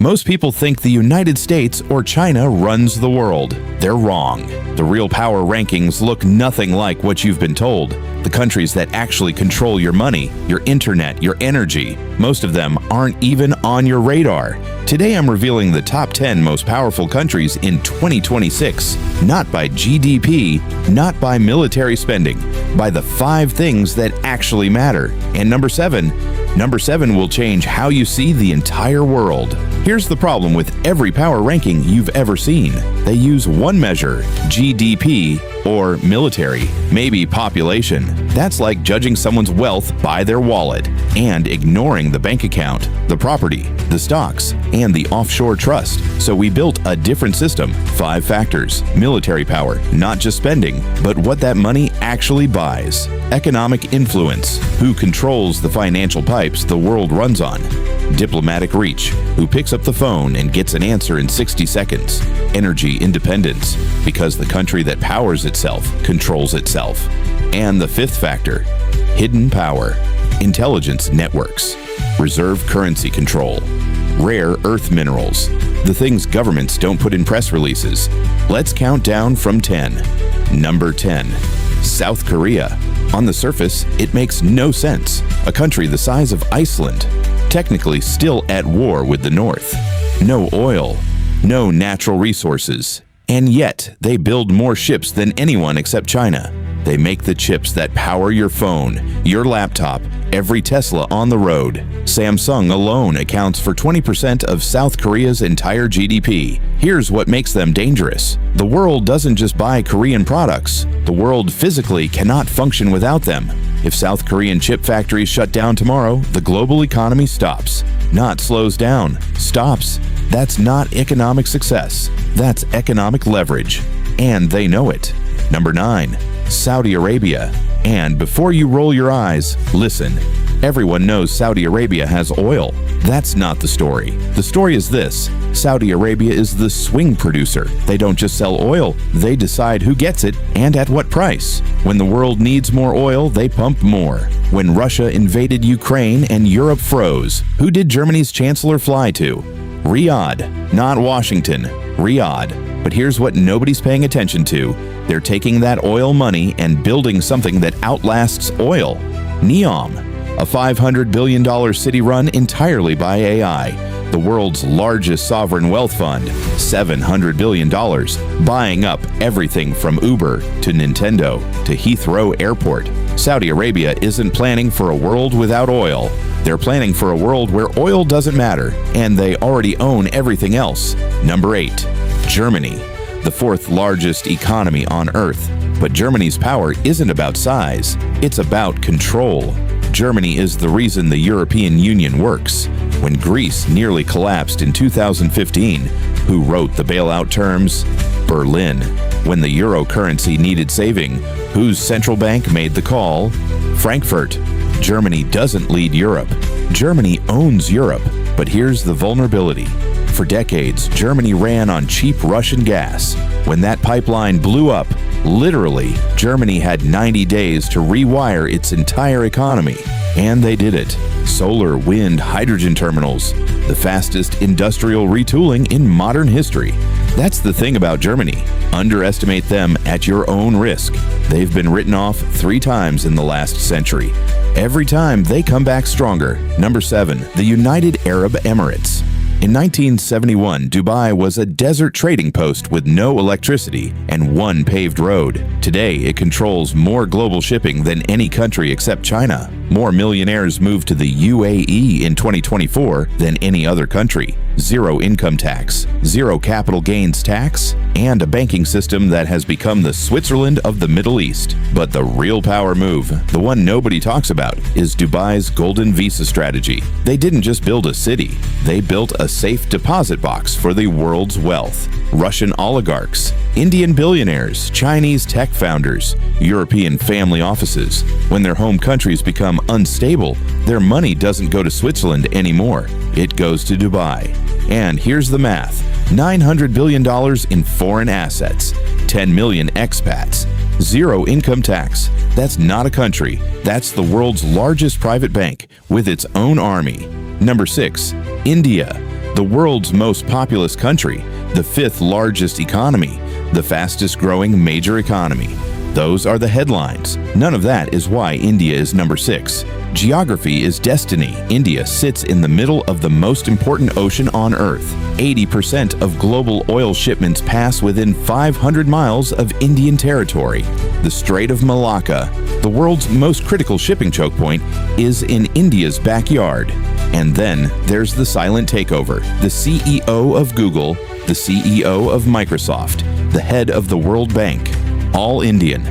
Most people think the United States or China runs the world. They're wrong. The real power rankings look nothing like what you've been told. The countries that actually control your money, your internet, your energy, most of them aren't even on your radar. Today I'm revealing the top 10 most powerful countries in 2026, not by GDP, not by military spending, by the 5 things that actually matter. And number 7 will change how you see the entire world. Here's the problem with every power ranking you've ever seen. They use one measure, GDP, or military, maybe population. That's like judging someone's wealth by their wallet and ignoring the bank account, the property, the stocks, and the offshore trust. So we built a different system. 5 factors. Military power, not just spending, but what that money actually buys. Economic influence, who controls the financial pipes the world runs on. Diplomatic reach, who picks up the phone and gets an answer in 60 seconds. Energy independence, because the country that powers itself controls itself. And the 5th factor, hidden power, intelligence networks, reserve currency control, rare earth minerals, the things governments don't put in press releases. Let's count down from 10. Number 10, South Korea. On the surface, it makes no sense. A country the size of Iceland, technically still at war with the North. No oil, no natural resources, and yet they build more ships than anyone except China. They make the chips that power your phone, your laptop, every Tesla on the road. Samsung alone accounts for 20% of South Korea's entire GDP. Here's what makes them dangerous. The world doesn't just buy Korean products. The world physically cannot function without them. If South Korean chip factories shut down tomorrow, the global economy stops. Not slows down, stops. That's not economic success. That's economic leverage. And they know it. Number 9, Saudi Arabia. And before you roll your eyes, listen. Everyone knows Saudi Arabia has oil. That's not the story. The story is this. Saudi Arabia is the swing producer. They don't just sell oil, they decide who gets it and at what price. When the world needs more oil, they pump more. When Russia invaded Ukraine and Europe froze, who did Germany's chancellor fly to? Riyadh, not Washington. Riyadh. But here's what nobody's paying attention to. They're taking that oil money and building something that outlasts oil. NEOM, a $500 billion city run entirely by AI. The world's largest sovereign wealth fund, $700 billion, buying up everything from Uber to Nintendo to Heathrow Airport. Saudi Arabia isn't planning for a world without oil. They're planning for a world where oil doesn't matter, and they already own everything else. Number 8, Germany, the 4th largest economy on Earth. But Germany's power isn't about size, it's about control. Germany is the reason the European Union works. When Greece nearly collapsed in 2015, who wrote the bailout terms? Berlin. When the euro currency needed saving, whose central bank made the call? Frankfurt. Germany doesn't lead Europe. Germany owns Europe. But here's the vulnerability. For decades, Germany ran on cheap Russian gas. When that pipeline blew up, literally, Germany had 90 days to rewire its entire economy. And they did it. Solar, wind, hydrogen terminals, the fastest industrial retooling in modern history. That's the thing about Germany. Underestimate them at your own risk. They've been written off 3 times in the last century. Every time they come back stronger. Number 7, the United Arab Emirates. In 1971, Dubai was a desert trading post with no electricity and 1 paved road. Today, it controls more global shipping than any country except China. More millionaires moved to the UAE in 2024 than any other country. 0 income tax, 0 capital gains tax, and a banking system that has become the Switzerland of the Middle East. But the real power move, the one nobody talks about, is Dubai's golden visa strategy. They didn't just build a city, they built a safe deposit box for the world's wealth. Russian oligarchs, Indian billionaires, Chinese tech founders, European family offices. When their home countries become unstable, their money doesn't go to Switzerland anymore. It goes to Dubai. And here's the math. $900 billion in foreign assets, 10 million expats, 0 income tax. That's not a country. That's the world's largest private bank with its own army. Number 6, India, the world's most populous country, the fifth largest economy, the fastest growing major economy. Those are the headlines. None of that is why India is number 6. Geography is destiny. India sits in the middle of the most important ocean on Earth. 80% of global oil shipments pass within 500 miles of Indian territory. The Strait of Malacca, the world's most critical shipping choke point, is in India's backyard. And then there's the silent takeover. The CEO of Google, the CEO of Microsoft, the head of the World Bank. All Indian,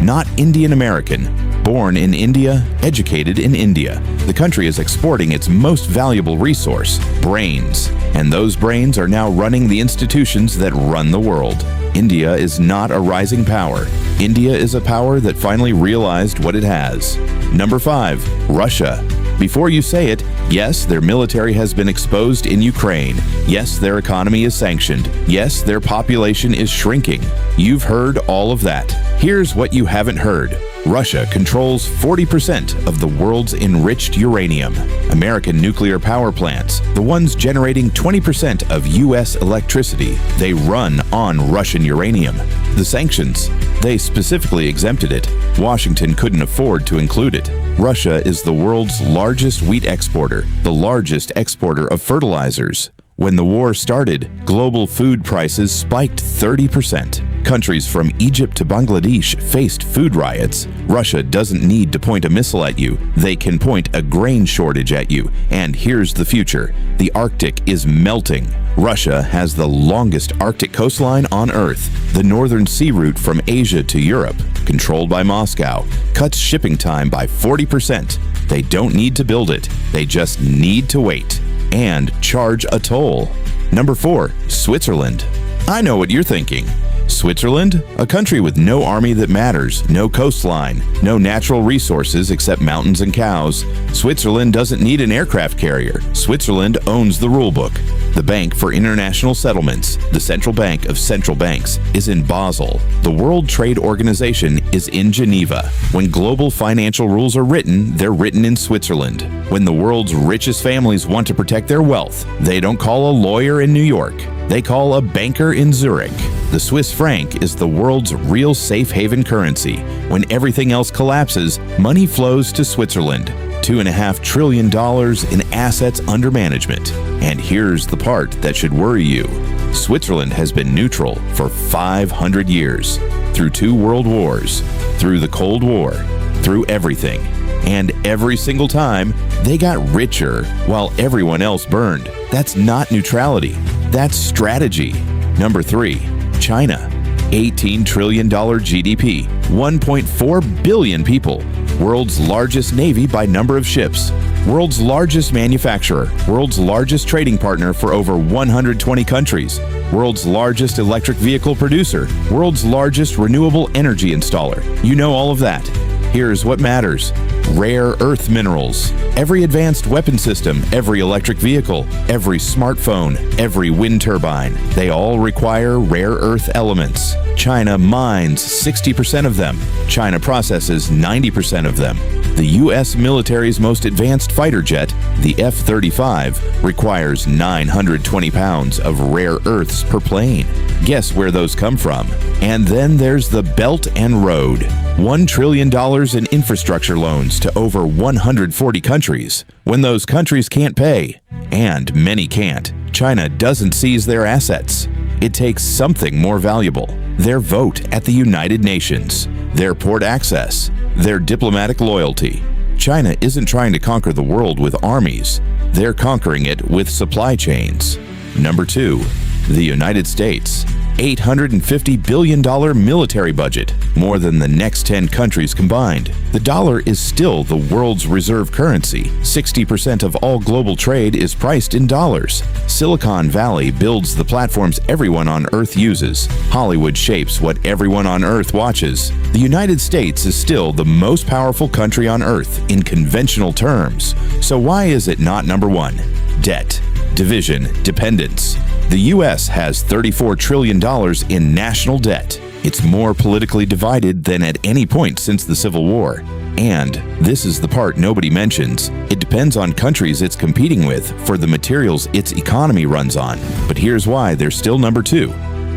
not Indian American. Born in India, educated in India. The country is exporting its most valuable resource, brains. And those brains are now running the institutions that run the world. India is not a rising power. India is a power that finally realized what it has. Number 5, Russia. Before you say it, yes, their military has been exposed in Ukraine. Yes, their economy is sanctioned. Yes, their population is shrinking. You've heard all of that. Here's what you haven't heard. Russia controls 40% of the world's enriched uranium. American nuclear power plants, the ones generating 20% of U.S. electricity, they run on Russian uranium. The sanctions, they specifically exempted it. Washington couldn't afford to include it. Russia is the world's largest wheat exporter, the largest exporter of fertilizers. When the war started, global food prices spiked 30%. Countries from Egypt to Bangladesh faced food riots. Russia doesn't need to point a missile at you. They can point a grain shortage at you. And here's the future. The Arctic is melting. Russia has the longest Arctic coastline on Earth. The northern sea route from Asia to Europe, controlled by Moscow, cuts shipping time by 40%. They don't need to build it. They just need to wait and charge a toll. Number 4, Switzerland. I know what you're thinking. Switzerland? A country with no army that matters, no coastline, no natural resources except mountains and cows. Switzerland doesn't need an aircraft carrier. Switzerland owns the rulebook. The Bank for International Settlements, the central bank of central banks, is in Basel. The World Trade Organization is in Geneva. When global financial rules are written, they're written in Switzerland. When the world's richest families want to protect their wealth, they don't call a lawyer in New York. They call a banker in Zurich. The Swiss franc is the world's real safe haven currency. When everything else collapses, money flows to Switzerland. $2.5 trillion in assets under management. And here's the part that should worry you. Switzerland has been neutral for 500 years. Through 2 world wars, through the Cold War, through everything. And every single time, they got richer while everyone else burned. That's not neutrality. That's strategy. Number 3, China. $18 trillion GDP, 1.4 billion people, world's largest navy by number of ships, world's largest manufacturer, world's largest trading partner for over 120 countries, world's largest electric vehicle producer, world's largest renewable energy installer. You know all of that. Here's what matters. Rare earth minerals. Every advanced weapon system, every electric vehicle, every smartphone, every wind turbine, they all require rare earth elements. China mines 60% of them. China processes 90% of them. The U.S. military's most advanced fighter jet, the F-35, requires 920 pounds of rare earths per plane. Guess where those come from? And then there's the Belt and Road. $1 trillion in infrastructure loans to over 140 countries. When those countries can't pay, and many can't, China doesn't seize their assets. It takes something more valuable. Their vote at the United Nations, their port access, their diplomatic loyalty. China isn't trying to conquer the world with armies. They're conquering it with supply chains. Number 2, the United States. $850 billion military budget, more than the next 10 countries combined. The dollar is still the world's reserve currency. 60% of all global trade is priced in dollars. Silicon Valley builds the platforms everyone on Earth uses. Hollywood shapes what everyone on Earth watches. The United States is still the most powerful country on Earth in conventional terms. So why is it not number 1? Debt, division, dependence. The U.S. has $34 trillion in national debt. It's more politically divided than at any point since the Civil War. And this is the part nobody mentions. It depends on countries it's competing with for the materials its economy runs on. But here's why they're still number 2.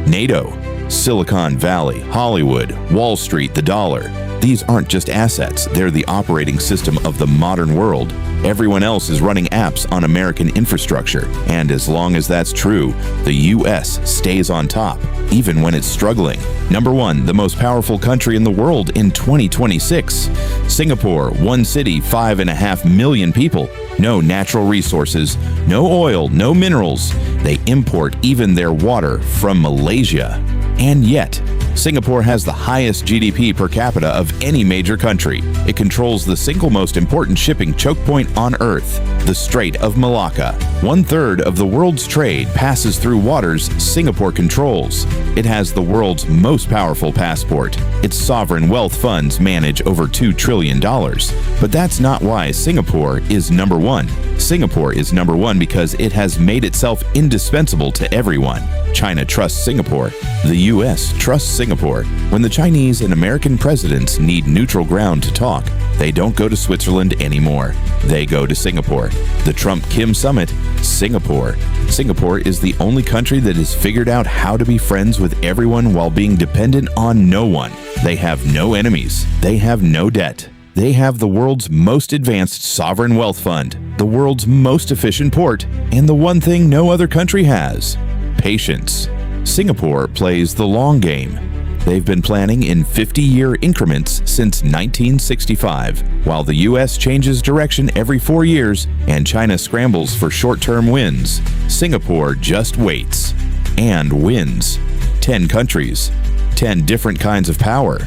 NATO, Silicon Valley, Hollywood, Wall Street, the dollar. These aren't just assets, they're the operating system of the modern world. Everyone else is running apps on American infrastructure, and as long as that's true, the US stays on top, even when it's struggling. Number 1, the most powerful country in the world in 2026. Singapore, one city, 5.5 million people. No natural resources, no oil, no minerals. They import even their water from Malaysia. And yet, Singapore has the highest GDP per capita of any major country. It controls the single most important shipping choke point on Earth, the Strait of Malacca. 1/3 of the world's trade passes through waters Singapore controls. It has the world's most powerful passport. Its sovereign wealth funds manage over $2 trillion. But that's not why Singapore is number 1. Singapore is number 1 because it has made itself indispensable to everyone. China trusts Singapore. The US trusts Singapore. When the Chinese and American presidents need neutral ground to talk, they don't go to Switzerland anymore. They go to Singapore. The Trump-Kim summit, Singapore. Singapore is the only country that has figured out how to be friends with everyone while being dependent on no one. They have no enemies. They have no debt. They have the world's most advanced sovereign wealth fund, the world's most efficient port, and the one thing no other country has: patience. Singapore plays the long game. They've been planning in 50-year increments since 1965. While the US changes direction every 4 years and China scrambles for short-term wins, Singapore just waits and wins. 10 countries, 10 different kinds of power.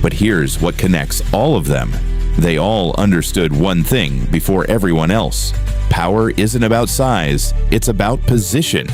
But here's what connects all of them. They all understood one thing before everyone else. Power isn't about size, it's about position.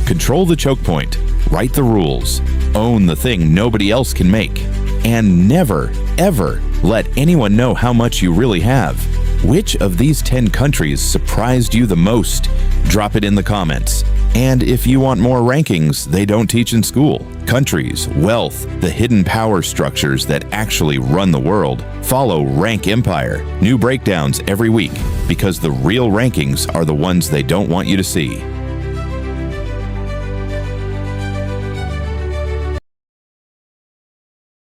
Control the choke point, write the rules, own the thing nobody else can make, and never, ever let anyone know how much you really have. Which of these 10 countries surprised you the most? Drop it in the comments. And if you want more rankings they don't teach in school, countries, wealth, the hidden power structures that actually run the world, follow Rank Empire. New breakdowns every week, because the real rankings are the ones they don't want you to see.